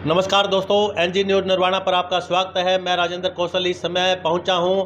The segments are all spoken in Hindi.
नमस्कार दोस्तों, एनजी न्यूज़ निर्वाणा पर आपका स्वागत है। मैं राजेंद्र कौशल इस समय पहुंचा हूं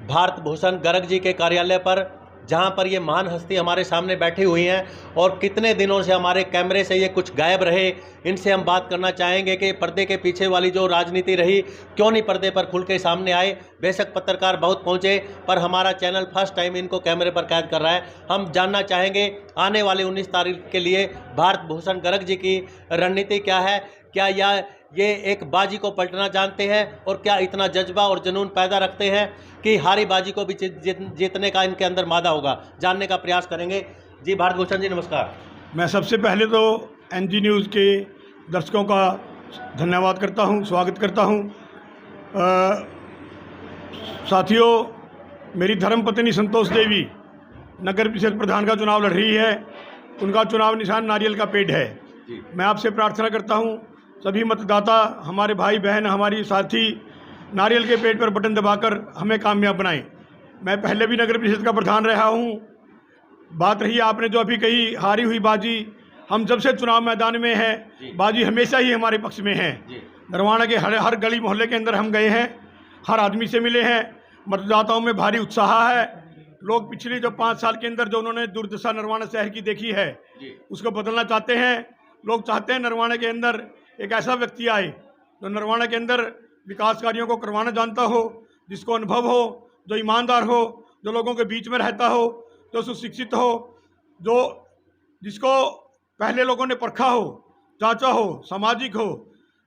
भारत भूषण गर्ग जी के कार्यालय पर, जहां पर ये महान हस्ती हमारे सामने बैठी हुई हैं और कितने दिनों से हमारे कैमरे से ये कुछ गायब रहे। इनसे हम बात करना चाहेंगे कि पर्दे के पीछे वाली जो राजनीति रही, क्यों नहीं पर्दे पर खुल के सामने आए। बेशक पत्रकार बहुत पहुंचे, पर हमारा चैनल फर्स्ट टाइम इनको कैमरे पर कैद कर रहा है। हम जानना चाहेंगे आने वाले 19 तारीख के लिए भारत भूषण गर्ग जी की रणनीति क्या है। क्या ये एक बाजी को पलटना जानते हैं और क्या इतना जज्बा और जुनून पैदा रखते हैं कि हारी बाजी को भी जीतने का इनके अंदर मादा होगा। जानने का प्रयास करेंगे। जी भारत भूषण जी, नमस्कार। मैं सबसे पहले तो एनजी न्यूज़ के दर्शकों का धन्यवाद करता हूं, स्वागत करता हूं। साथियों, मेरी धर्मपत्नी संतोष देवी नगर परिषद प्रधान का चुनाव लड़ रही है। उनका चुनाव निशान नारियल का पेड़ है। मैं आपसे प्रार्थना करता हूं, सभी मतदाता, हमारे भाई बहन, हमारी साथी नारियल के पेड़ पर बटन दबाकर हमें कामयाब बनाएं। मैं पहले भी नगर परिषद का प्रधान रहा हूं। बात रही आपने जो अभी कही, हारी हुई बाजी, हम जब से चुनाव मैदान में हैं, बाजी हमेशा ही हमारे पक्ष में है। नरवाना के हर गली मोहल्ले के अंदर हम गए हैं, हर आदमी से मिले हैं। मतदाताओं में भारी उत्साह है। लोग पिछले जो 5 साल के अंदर जो उन्होंने दुर्दशा नरवाना शहर की देखी है, उसको बदलना चाहते हैं। लोग चाहते हैं नरवाना के अंदर एक ऐसा व्यक्ति आए जो नरवाना के अंदर विकास कार्यों को करवाना जानता हो, जिसको अनुभव हो, जो ईमानदार हो, जो लोगों के बीच में रहता हो, जो सुशिक्षित हो, जिसको पहले लोगों ने परखा हो, चाचा हो, सामाजिक हो,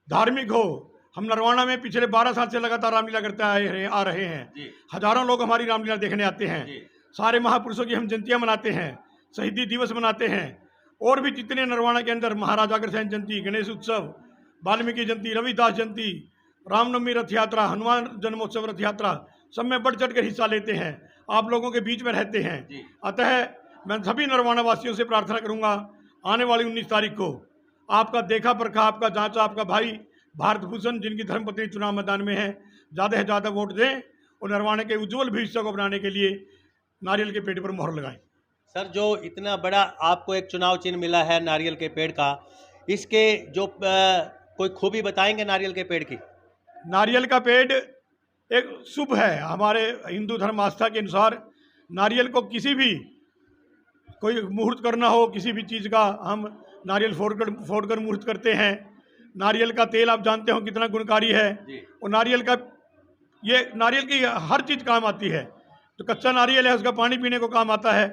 धार्मिक हो। हम नरवाना में पिछले 12 साल से लगातार रामलीला करते आ रहे हैं। हजारों लोग हमारी रामलीला देखने आते हैं। सारे महापुरुषों की हम जयंतियाँ मनाते हैं, शहीदी दिवस मनाते हैं, और भी जितने नरवाना के अंदर महाराजा अग्रसेन जयंती, गणेश उत्सव, वाल्मीकि जयंती, रविदास जयंती, रामनवमी रथ यात्रा, हनुमान जन्मोत्सव रथ यात्रा, सब में बढ़ चढ़ कर हिस्सा लेते हैं। आप लोगों के बीच में रहते हैं। अतः मैं सभी नरवाना वासियों से प्रार्थना करूंगा, आने वाली 19 तारीख को आपका देखा परखा, आपका जांचा, आपका भाई भारत भूषण, जिनकी धर्मपत्नी चुनाव मैदान में है, ज़्यादा से ज़्यादा वोट दें और नरवाना के उज्जवल भविष्य को बनाने के लिए नारियल के पेड़ पर मोहर लगाएं। सर, जो इतना बड़ा आपको एक चुनाव चिन्ह मिला है नारियल के पेड़ का, इसके जो कोई खूबी बताएंगे नारियल के पेड़ की? नारियल का पेड़ एक शुभ है। हमारे हिंदू धर्म आस्था के अनुसार नारियल को किसी भी कोई मुहूर्त करना हो, किसी भी चीज़ का, हम नारियल फोड़कर मुहूर्त करते हैं। नारियल का तेल आप जानते हो कितना गुणकारी है। और नारियल की हर चीज़ काम आती है। जो कच्चा नारियल है उसका पानी पीने को काम आता है।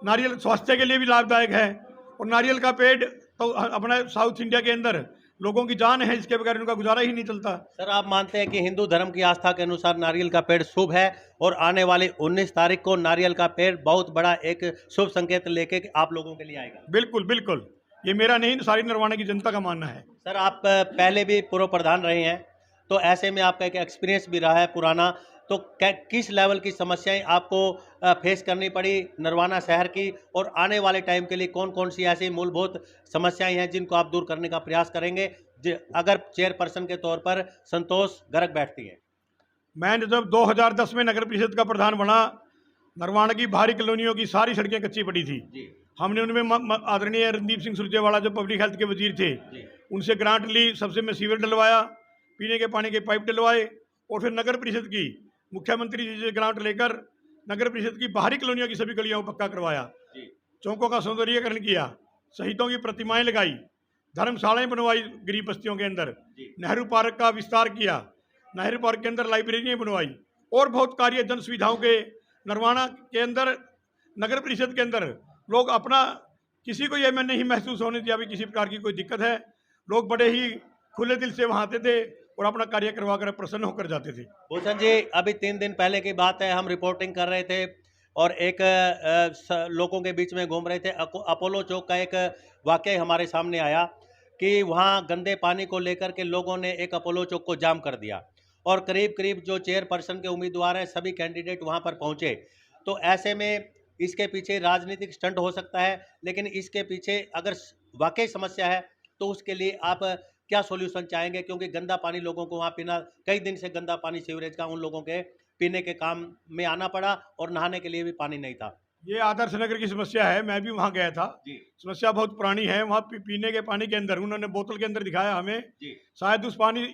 नारियल स्वास्थ्य के लिए भी लाभदायक है। और नारियल का पेड़ तो अपने साउथ इंडिया के अंदर लोगों की जान है, इसके बगैर उनका गुजारा ही नहीं चलता। सर, आप मानते हैं कि हिंदू धर्म की आस्था के अनुसार नारियल का पेड़ शुभ है और आने वाली 19 तारीख को नारियल का पेड़ बहुत बड़ा एक शुभ संकेत लेके आप लोगों के लिए आएगा? बिल्कुल बिल्कुल, ये मेरा नहीं, सारी नरवाना की जनता का मानना है। सर, आप पहले भी पूर्व प्रधान रहे हैं, तो ऐसे में आपका एक एक्सपीरियंस भी रहा है पुराना, तो किस लेवल की समस्याएं आपको फेस करनी पड़ी नरवाना शहर की, और आने वाले टाइम के लिए कौन कौन सी ऐसी मूलभूत समस्याएं हैं जिनको आप दूर करने का प्रयास करेंगे अगर चेयरपर्सन के तौर पर संतोष गर्ग बैठती है? मैंने जब 2010 में नगर परिषद का प्रधान बना, नरवाना की बाहरी कॉलोनियों की सारी सड़कें कच्ची पड़ी थी। हमने उनमें आदरणीय रणदीप सिंह सुरजेवाला जो पब्लिक हेल्थ के वजीर थे, उनसे ग्रांट ली, सबसे में सीवर डलवाया, पीने के पानी के पाइप डलवाए, और फिर नगर परिषद की मुख्यमंत्री जी से ग्रांट लेकर नगर परिषद की बाहरी कॉलोनियों की सभी गलियों को पक्का करवाया, चौकों का सौंदर्यीकरण किया, शहीदों की प्रतिमाएं लगाई, धर्मशालाएं बनवाई गरीब बस्तियों के अंदर, नेहरू पार्क का विस्तार किया, नेहरू पार्क के अंदर लाइब्रेरियां बनवाई, और बहुत कार्य जन सुविधाओं के नरवाना के अंदर नगर परिषद के अंदर लोग अपना, किसी को यह मैं नहीं महसूस होने दिया भी किसी प्रकार की कोई दिक्कत है। लोग बड़े ही खुले दिल से वहाँ आते थे और अपना कार्य करवा कर प्रसन्न होकर जाते थे। भूषण जी, अभी 3 दिन पहले की बात है, हम रिपोर्टिंग कर रहे थे और एक लोगों के बीच में घूम रहे थे। अपोलो चौक का एक वाकया हमारे सामने आया कि वहाँ गंदे पानी को लेकर के लोगों ने एक अपोलो चौक को जाम कर दिया और करीब करीब जो चेयरपर्सन के उम्मीदवार हैं सभी कैंडिडेट वहाँ पर पहुँचे। तो ऐसे में इसके पीछे राजनीतिक स्टंट हो सकता है, लेकिन इसके पीछे अगर वाकई समस्या है तो उसके लिए आप क्या सॉल्यूशन चाहेंगे? क्योंकि गंदा पानी लोगों को वहाँ पीना, कई दिन से गंदा पानी सीवरेज का उन लोगों के पीने के काम में आना पड़ा और नहाने के लिए भी पानी नहीं था। ये आदर्श नगर की समस्या है, मैं भी वहाँ गया था। जी समस्या बहुत पुरानी है। वहाँ पीने के पानी के अंदर उन्होंने बोतल के अंदर दिखाया हमें, जी शायद उस पानी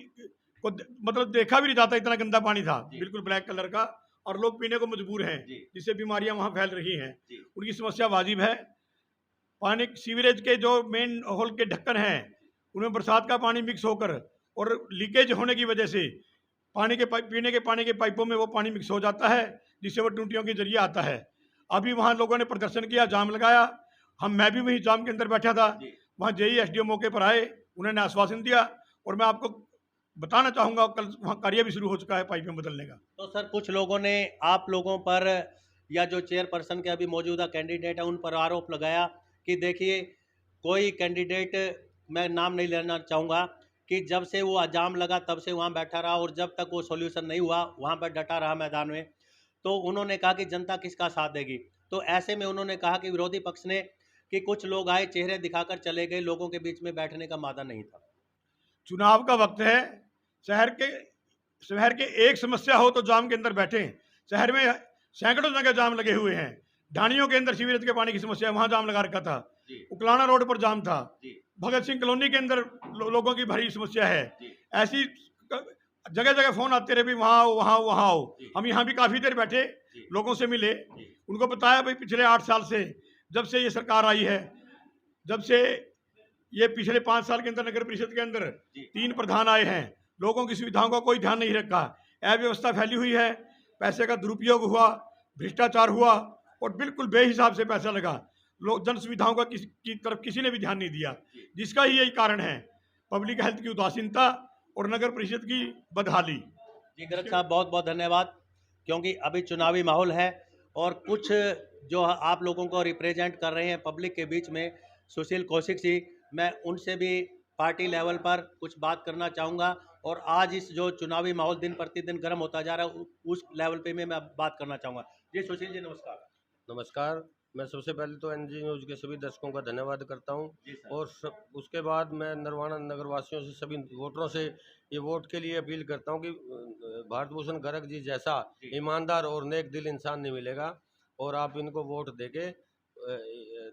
को मतलब देखा भी नहीं जाता, इतना गंदा पानी था, जी बिल्कुल ब्लैक कलर का, और लोग पीने को मजबूर हैं, जी जिससे बीमारियां वहाँ फैल रही हैं। जी उनकी समस्या वाजिब है। पानी सीवरेज के जो मेन होल के ढक्कन हैं, उनमें बरसात का पानी मिक्स होकर और लीकेज होने की वजह से पानी के पाइप, पीने के पानी के पाइपों में वो पानी मिक्स हो जाता है, जिससे वो टूटियों के जरिए आता है। अभी वहाँ लोगों ने प्रदर्शन किया, जाम लगाया। मैं भी वहीं जाम के अंदर बैठा था। जी वहाँ जेई एसडीओ मौके पर आए, उन्होंने आश्वासन दिया, और मैं आपको बताना चाहूँगा कल वहाँ कार्य भी शुरू हो चुका है पाइपें बदलने का। तो सर कुछ लोगों ने आप लोगों पर या जो चेयरपर्सन के अभी मौजूदा कैंडिडेट है उन पर आरोप लगाया कि देखिए कोई कैंडिडेट, मैं नाम नहीं लेना चाहूँगा, कि जब से वो जाम लगा तब से वहाँ बैठा रहा और जब तक वो सॉल्यूशन नहीं हुआ वहाँ पर डटा रहा मैदान में। तो उन्होंने कहा कि जनता किसका साथ देगी। तो ऐसे में उन्होंने कहा कि विरोधी पक्ष ने कि कुछ लोग आए, चेहरे दिखाकर चले गए, लोगों के बीच में बैठने का मादा नहीं था। चुनाव का वक्त है। शहर के एक समस्या हो तो जाम के अंदर बैठे। शहर में सैकड़ों जगह जाम लगे हुए हैं। ढाणियों के अंदर सीवरेज के पानी की समस्या, वहां जाम लगा रखा था। जी उकलाना रोड पर जाम था। जी भगत सिंह कॉलोनी के अंदर लोगों की भारी समस्या है। जी ऐसी जगह जगह फोन आते रहे, भी वहाँ आओ, वहाँ आओ, वहाँ आओ। जी हम यहाँ भी काफी देर बैठे, जी लोगों से मिले, जी उनको बताया भाई पिछले 8 साल से, जब से ये सरकार आई है, जब से ये पिछले 5 साल के अंदर नगर परिषद के अंदर जी 3 प्रधान आए हैं, लोगों की सुविधाओं का कोई ध्यान नहीं रखा। अव्यवस्था फैली हुई है, पैसे का दुरुपयोग हुआ, भ्रष्टाचार हुआ, और बिल्कुल बेहिसाब से पैसा लगा। लोग जन सुविधाओं का की तरफ किसी ने भी ध्यान नहीं दिया, जिसका ही यही कारण है पब्लिक हेल्थ की उदासीनता और नगर परिषद की बदहाली। जी गर्ग साहब, बहुत बहुत धन्यवाद। क्योंकि अभी चुनावी माहौल है और कुछ जो आप लोगों को रिप्रेजेंट कर रहे हैं पब्लिक के बीच में, सुशील कौशिक जी, मैं उनसे भी पार्टी लेवल पर कुछ बात करना चाहूँगा। और आज इस जो चुनावी माहौल दिन प्रतिदिन गर्म होता जा रहा है, उस लेवल पे मैं बात करना चाहूँगा। जी सुशील जी, नमस्कार। नमस्कार। मैं सबसे पहले तो एनजी न्यूज़ के सभी दर्शकों का धन्यवाद करता हूं, जी सर। और उसके बाद मैं नरवाना नगरवासियों से, सभी वोटरों से ये वोट के लिए अपील करता हूं कि भारत भूषण गर्ग जी जैसा जी। ईमानदार और नेक दिल इंसान नहीं मिलेगा, और आप इनको वोट देके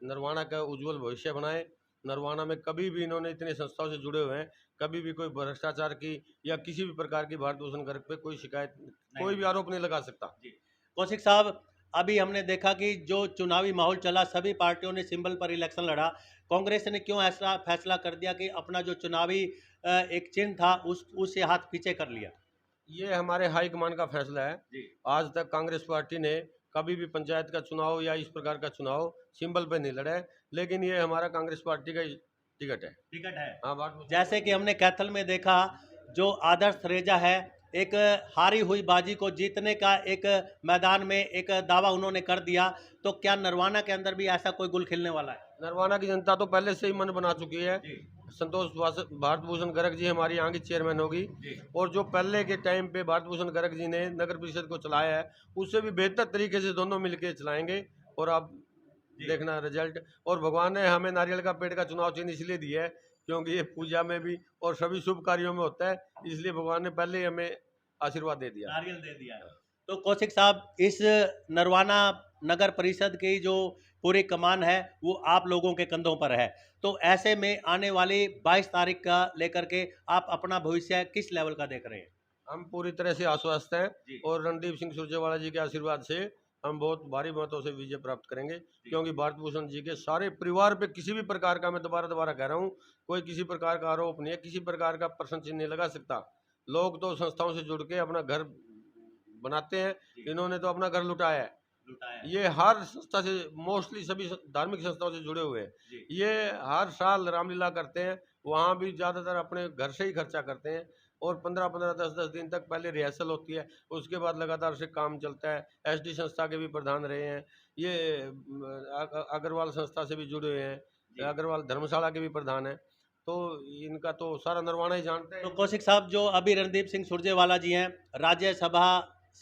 नरवाना का उज्जवल भविष्य बनाएं। नरवाना में कभी भी इन्होंने इतनी संस्थाओं से जुड़े हुए हैं, कभी भी कोई भ्रष्टाचार की या किसी भी प्रकार की भारत भूषण गर्ग पे कोई शिकायत, कोई भी आरोप नहीं लगा सकता। जी कौशिक साहब, अभी हमने देखा कि जो चुनावी माहौल चला, सभी पार्टियों ने सिंबल पर इलेक्शन लड़ा। कांग्रेस ने क्यों ऐसा फैसला कर दिया कि अपना जो चुनावी एक चिन्ह था उससे हाथ पीछे कर लिया? ये हमारे हाईकमान का फैसला है। जी आज तक कांग्रेस पार्टी ने कभी भी पंचायत का चुनाव या इस प्रकार का चुनाव सिंबल पे नहीं लड़ा है, लेकिन ये हमारा कांग्रेस पार्टी का टिकट है। टिकट है। हाँ, बात जैसे कि हमने कैथल में देखा, जो आदर्श रेजा है, एक हारी हुई बाजी को जीतने का एक मैदान में एक दावा उन्होंने कर दिया। तो क्या नरवाना के अंदर भी ऐसा कोई गुल खिलने वाला है? नरवाना की जनता तो पहले से ही मन बना चुकी है। जी संतोष भारत भूषण गर्ग जी हमारी यहाँ की चेयरमैन होगी, जी और जो पहले के टाइम पे भारत भूषण गर्ग जी ने नगर परिषद को चलाया है, उससे भी बेहतर तरीके से दोनों मिलकर चलाएंगे। और आप देखना रिजल्ट। और भगवान ने हमें नारियल का पेड़ का चुनाव चिन्ह इसलिए दिया है क्योंकि ये पूजा में भी और सभी शुभ कार्यों में होता है, इसलिए भगवान ने पहले ही हमें आशीर्वाद दे दिया, नारियल दे दिया है। तो कौशिक साहब, इस नरवाना नगर परिषद की जो पूरी कमान है वो आप लोगों के कंधों पर है। तो ऐसे में आने वाली 22 तारीख का लेकर के आप अपना भविष्य किस लेवल का देख रहे हैं? हम पूरी तरह से आश्वस्त हैं, जी और रणदीप सिंह सुरजेवाला जी के आशीर्वाद से हम बहुत भारी मतों से विजय प्राप्त करेंगे, क्योंकि भारत भूषण जी के सारे परिवार पे किसी भी प्रकार का, मैं दोबारा कह रहा हूँ, कोई किसी प्रकार का आरोप नहीं है, किसी प्रकार का प्रश्न चिन्ह नहीं लगा सकता। लोग तो संस्थाओं से जुड़ के अपना घर बनाते हैं, इन्होंने तो अपना घर लुटाया है। लुटाया। ये हर संस्था से, मोस्टली सभी धार्मिक संस्थाओं से जुड़े हुए हैं। ये हर साल रामलीला करते हैं, वहाँ भी ज़्यादातर अपने घर से ही खर्चा करते हैं, और 15-15, 10-10 दिन तक पहले रिहर्सल होती है, उसके बाद लगातार से काम चलता है। एसडी संस्था के भी प्रधान रहे हैं, ये अग्रवाल संस्था से भी जुड़े हुए हैं, अग्रवाल धर्मशाला के भी प्रधान हैं, तो इनका तो सारा नरवाना ही जानते हैं। तो कौशिक साहब, जो अभी रणदीप सिंह सुरजेवाला जी हैं, राज्यसभा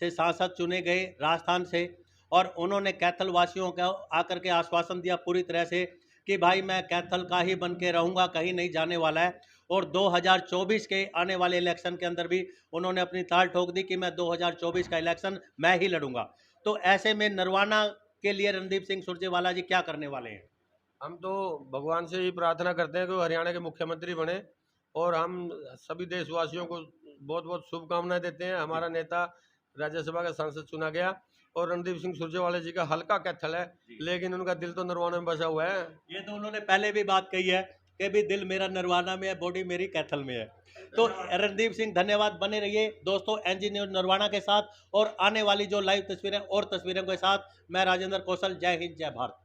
से सांसद चुने गए राजस्थान से, और उन्होंने कैथल वासियों को आकर के आश्वासन दिया पूरी तरह से कि भाई मैं कैथल का ही बन के रहूँगा, कहीं नहीं जाने वाला है। और 2024 के आने वाले इलेक्शन के अंदर भी उन्होंने अपनी ताल ठोक दी कि मैं 2024 का इलेक्शन मैं ही लड़ूंगा। तो ऐसे में नरवाना के लिए रणदीप सिंह सुरजेवाला जी क्या करने वाले हैं? हम तो भगवान से ही प्रार्थना करते हैं कि वो हरियाणा के मुख्यमंत्री बने, और हम सभी देशवासियों को बहुत बहुत शुभकामनाएं देते हैं। हमारा नेता राज्यसभा का सांसद चुना गया, और रणदीप सिंह सुरजेवाला जी का हल्का कैथल है, लेकिन उनका दिल तो नरवाना में बसा हुआ है। ये तो उन्होंने पहले भी बात कही है कि भी दिल मेरा नरवाना में है, बॉडी मेरी कैथल में है। तो रणदीप सिंह धन्यवाद, बने रहिए दोस्तों एनजी न्यूज़ नरवाना के साथ, और आने वाली जो लाइव तस्वीरें और तस्वीरों के साथ मैं राजेंद्र कौशल। जय हिंद, जय भारत।